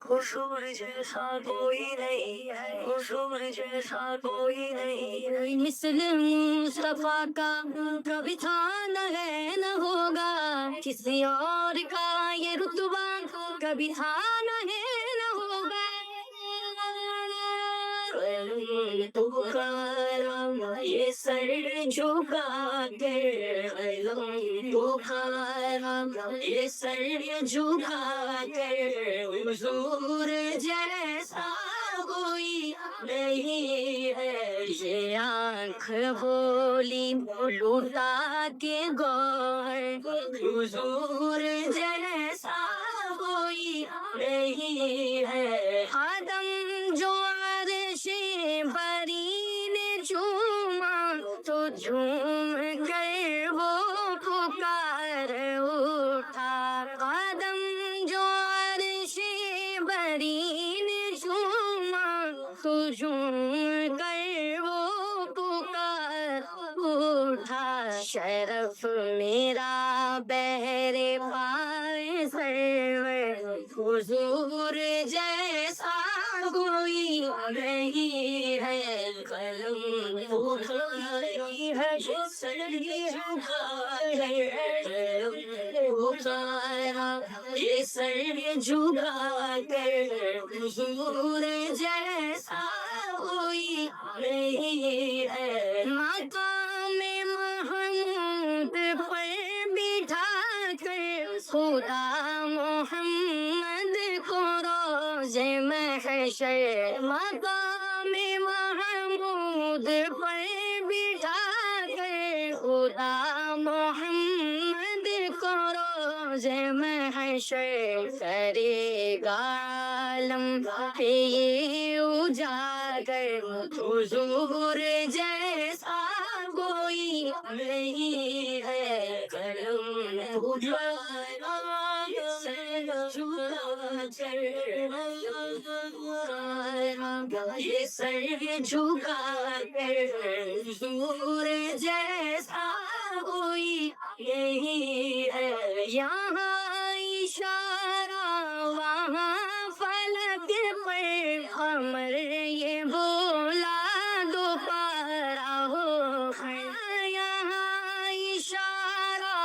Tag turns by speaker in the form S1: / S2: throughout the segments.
S1: حضور جیسا کوئی نہیں ہے، حضور جیسا کوئی نہیں ہے، مثل مصطفیٰ کا کبھی تھا نہ ہے نہ ہوگا، کسی اور کا یہ رتبہ کبھی تھا نہ ہے نہ ہوگا، تو کارم یہ سر جھکا کے، تو کارم یہ سر جھکا کے، حضور جیسا کوئی نہیں ہے، یہ آنکھ بولی لوٹا کے گوہر، حضور جیسا کوئی نہیں ہے، آدم جو عرش بری نے چوما تو جھوم کر وہ پکار اٹھا، آدم جو عرش بری نے چوما تو جھوم کر وہ پکار اٹھا، شرف میرا بہر پائے سرور، حضور جیسا کوئی نہیں ہے، قلم اٹھائی ہے سر جھکا ہے، اٹھایا یہ سر جھکا کر، حضور جیسا کوئی نہیں ہے، مقام محمود پر بٹھا کر خدا محمد کو روز محشر، مقام محمود پر بٹھا کر خدا محمد کو روز محشر کرے گا عالم یہ اجاگر، حضور جیسا کوئی نہیں ہے، قلم اٹھایا یہ سر جھکا کر، حضور جیسا کوئی نہیں ہے، یہاں اشارہ وہاں فلک پر قمر یہ بولا دوبارہ ہو، یہاں اشارہ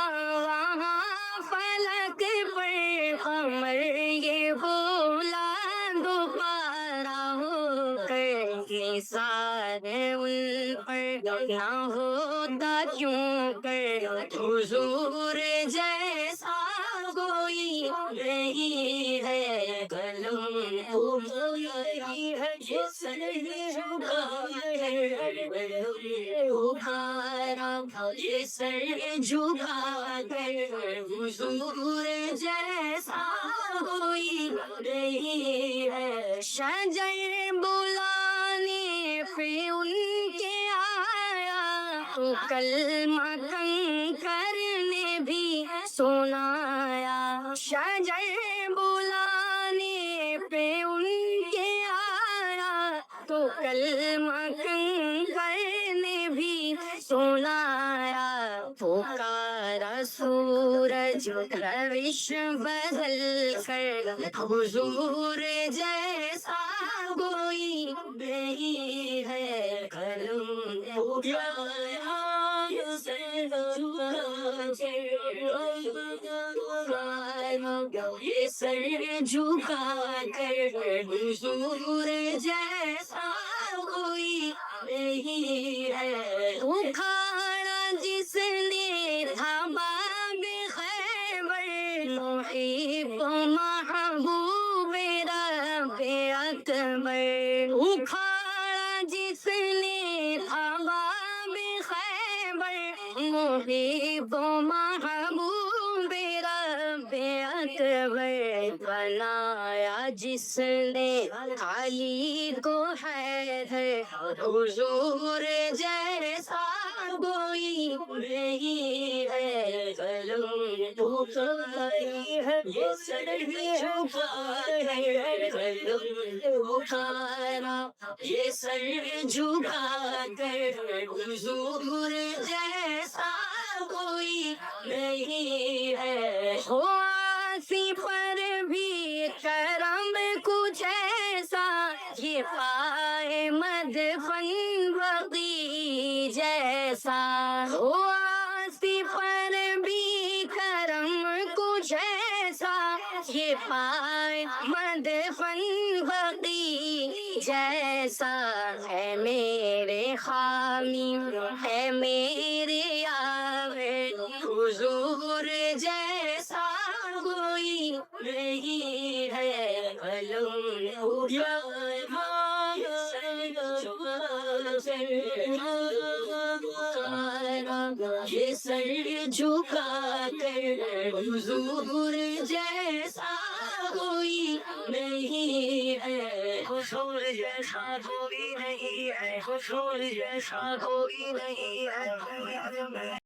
S1: وہاں فلک پر قمر یہ بولا دوبارہ ہو کر، سارے ان پر نہ ہوتا کیوں کر، حضور جیسا کوئی نہیں ہے، قلم اٹھائی ہے سر جھکا ہے، اٹھایا یہ سر جھکا کر، حضور جیسا کوئی نہیں ہے، شجر بلانے پہ ان کے آیا تو کلمہ کنکر نے بھی سنایا، شجر بلانے پہ ان کے آیا تو کلمہ کنکر نے بھی سنایا، پکارا سورج روش بدل کر، حضور جیسا کوئی نہیں ہے، قلم اٹھایا یہ سر جھکا کر، حضور جیسا کوئی نہیں ہے، اکھاڑا جس نے تھا باب خیبر، محب محبوب رب اکبر، اکھاڑا جس نے تھا باب خیبر، محب محبوب رب اکبر، بنایا جس نے علی کو حیدر، حضور جیسا کوئی نہیں ہے، قلم اٹھائی ہے سر جھکا ہے، قلم اٹھایا یہ سر جھکا کر، حضور جیسا کوئی نہیں ہے، ہو آسی پر بھی کرم کو پائے مدفن بقی جیسا آستی پر بھی کرم کچھ ایسا یہ پائے مدفن بقی جیسا ہے میرے خامی ہے میرے آوے حضور جیسا کوئی نہیں ہے یہ سر جھکا کر حضور جیسا کوئی نہیں ہے حضور جیسا کوئی نہیں ہے حضور جیسا کوئی نہیں ہے